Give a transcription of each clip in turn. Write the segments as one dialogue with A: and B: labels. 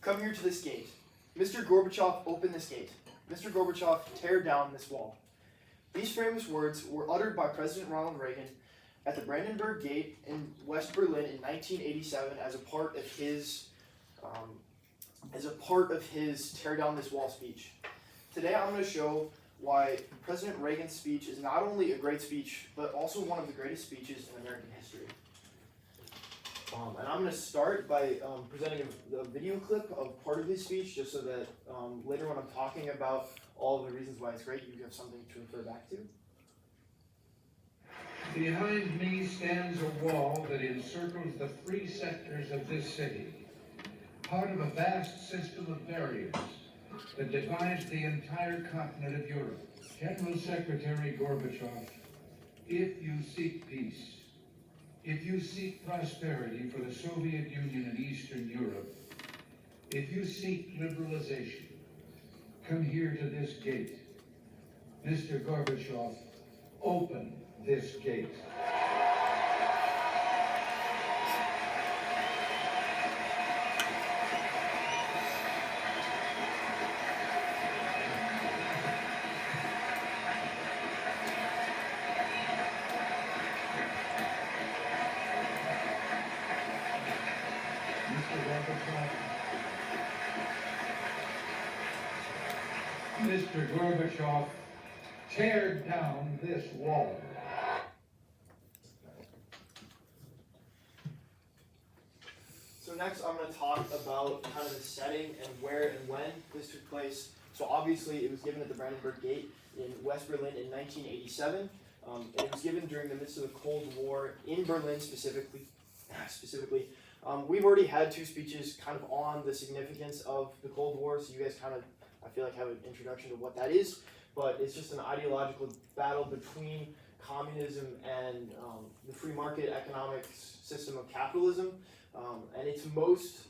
A: Come here to this gate. Mr. Gorbachev, open this gate. Mr. Gorbachev, tear down this wall. These famous words were uttered by President Ronald Reagan at the Brandenburg Gate in West Berlin in 1987 as a part of his tear down this wall speech. Today I'm going to show why President Reagan's speech is not only a great speech, but also one of the greatest speeches in American history. And I'm going to start by presenting a video clip of part of his speech, just so that later when I'm talking about all of the reasons why it's great, you have something to refer back to.
B: Behind me stands a wall that encircles the three sectors of this city, part of a vast system of barriers that divides the entire continent of Europe. General Secretary Gorbachev, if you seek peace, if you seek prosperity for the Soviet Union and Eastern Europe, if you seek liberalization, come here to this gate. Mr. Gorbachev, open this gate. Mr. Gorbachev, tear down this wall.
A: So next I'm going to talk about kind of the setting and where and when this took place. So obviously it was given at the Brandenburg Gate in West Berlin in 1987. And it was given during the midst of the Cold War in Berlin specifically. We've already had two speeches kind of on the significance of the Cold War, so you guys kind of, I feel like, have an introduction to what that is. But it's just an ideological battle between communism and the free market economic system of capitalism. And it's most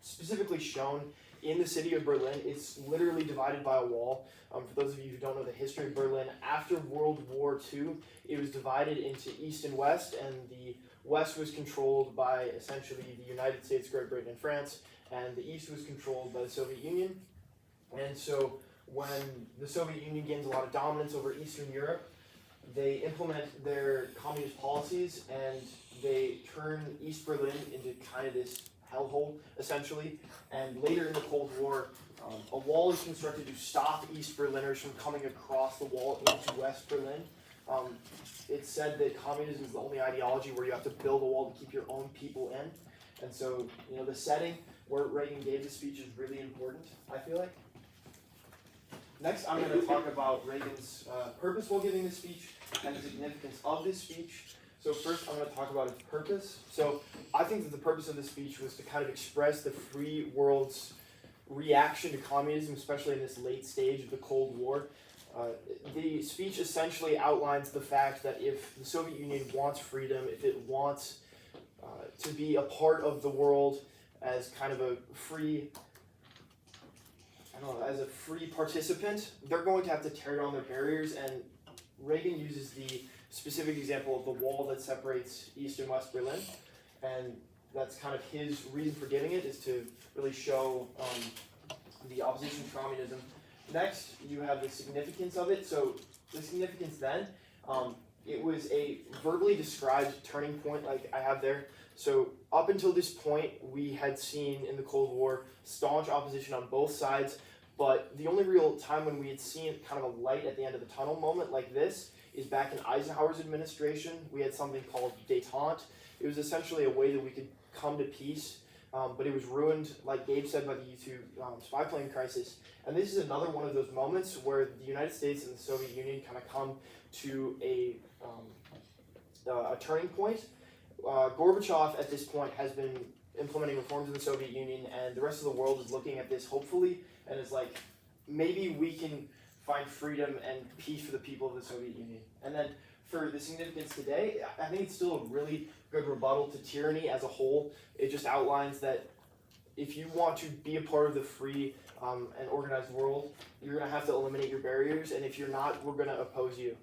A: specifically shown in the city of Berlin. It's literally divided by a wall. For those of you who don't know the history of Berlin, after World War II, it was divided into East and West, and the West was controlled by essentially the United States, Great Britain, and France, and the East was controlled by the Soviet Union. And so when the Soviet Union gains a lot of dominance over Eastern Europe, they implement their communist policies and they turn East Berlin into kind of this hellhole, essentially. And later in the Cold War, a wall is constructed to stop East Berliners from coming across the wall into West Berlin. It's said that communism is the only ideology where you have to build a wall to keep your own people in. And so, the setting where Reagan gave the speech is really important, I feel like. Next, I'm going to talk about Reagan's purpose while giving this speech and the significance of this speech. So first, I'm going to talk about its purpose. So I think that the purpose of this speech was to kind of express the free world's reaction to communism, especially in this late stage of the Cold War. The speech essentially outlines the fact that if the Soviet Union wants freedom, if it wants to be a part of the world as kind of a free, as a free participant, they're going to have to tear down their barriers. And Reagan uses the specific example of the wall that separates East and West Berlin, and that's kind of his reason for giving it, is to really show the opposition to communism. Next, you have the significance of it. So the significance then, it was a verbally described turning point like I have there. So up until this point, we had seen in the Cold War staunch opposition on both sides, but the only real time when we had seen kind of a light at the end of the tunnel moment like this is back in Eisenhower's administration. We had something called détente. It was essentially a way that we could come to peace, but it was ruined, like Gabe said, by the U-2 spy plane crisis. And this is another one of those moments where the United States and the Soviet Union kind of come to a turning point. Gorbachev at this point has been implementing reforms in the Soviet Union, and the rest of the world is looking at this hopefully and is like, maybe we can find freedom and peace for the people of the Soviet Union. And then for the significance today, I think it's still a really good rebuttal to tyranny as a whole. It just outlines that if you want to be a part of the free and organized world, you're going to have to eliminate your barriers, and if you're not, we're going to oppose you.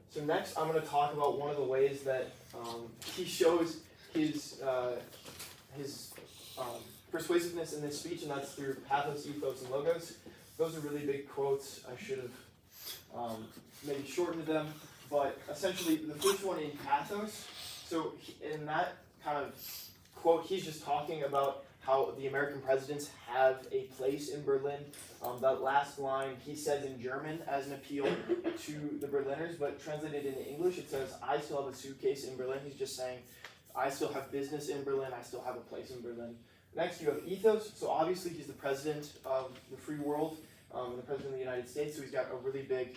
A: So next, I'm going to talk about one of the ways that he shows his persuasiveness in this speech, and that's through pathos, ethos, and logos. Those are really big quotes. I should have maybe shortened them, but essentially the first one in pathos. So in that kind of quote, he's just talking about how the American presidents have a place in Berlin. That last line he says in German as an appeal to the Berliners, but translated into English, it says, I still have a suitcase in Berlin. He's just saying, I still have business in Berlin. I still have a place in Berlin. Next, you have ethos. So obviously he's the president of the free world, the president of the United States. So he's got a really big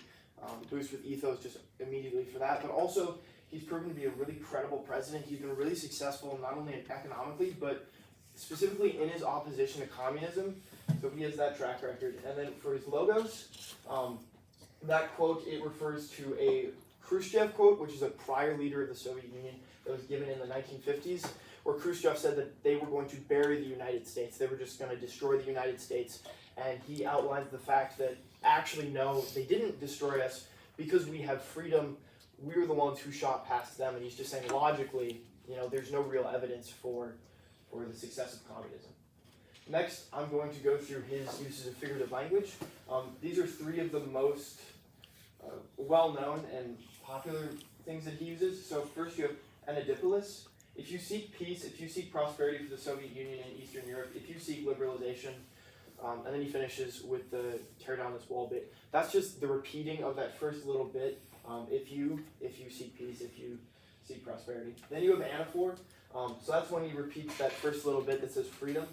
A: boost with ethos just immediately for that. But also, he's proven to be a really credible president. He's been really successful, not only economically, but specifically in his opposition to communism. So he has that track record. And then for his logos, that quote, it refers to a Khrushchev quote, which is a prior leader of the Soviet Union that was given in the 1950s, where Khrushchev said that they were going to bury the United States. They were just going to destroy the United States. And he outlines the fact that actually, no, they didn't destroy us because we have freedom. We were the ones who shot past them. And he's just saying logically, there's no real evidence for the success of communism. Next, I'm going to go through his uses of figurative language. These are three of the most well-known and popular things that he uses. So first you have Anadipolis. If you seek peace, if you seek prosperity for the Soviet Union and Eastern Europe, if you seek liberalization, and then he finishes with the tear down this wall bit. That's just the repeating of that first little bit. If you seek peace, if you seek prosperity. Then you have anaphor. So that's when he repeats that first little bit that says freedom.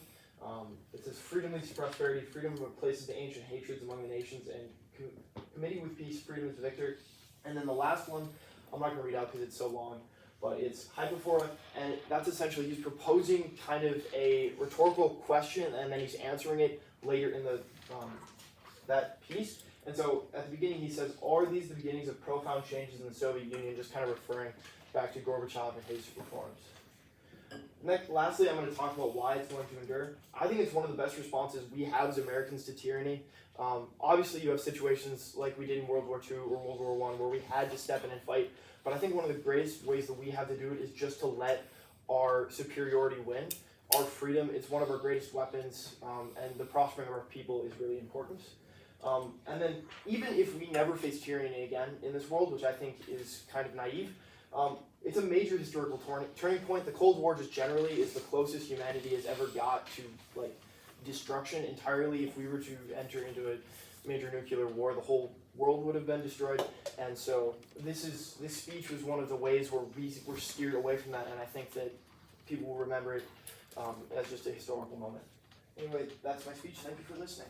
A: It says freedom leads to prosperity, freedom replaces the ancient hatreds among the nations, and committing with peace, freedom is the victor. And then the last one, I'm not going to read out because it's so long, but it's hypophora, and that's essentially he's proposing kind of a rhetorical question, and then he's answering it later in the that piece. And so at the beginning he says, are these the beginnings of profound changes in the Soviet Union, just kind of referring back to Gorbachev and his reforms. Lastly, I'm going to talk about why it's going to endure. I think it's one of the best responses we have as Americans to tyranny. Obviously, you have situations like we did in World War II or World War I where we had to step in and fight. But I think one of the greatest ways that we have to do it is just to let our superiority win. Our freedom, it's one of our greatest weapons, and the prospering of our people is really important. And then even if we never face tyranny again in this world, which I think is kind of naive, it's a major historical turning point. The Cold War just generally is the closest humanity has ever got to destruction entirely. If we were to enter into a major nuclear war, the whole world would have been destroyed. And so this speech was one of the ways where we were steered away from that, and I think that people will remember it as just a historical moment. Anyway, that's my speech. Thank you for listening.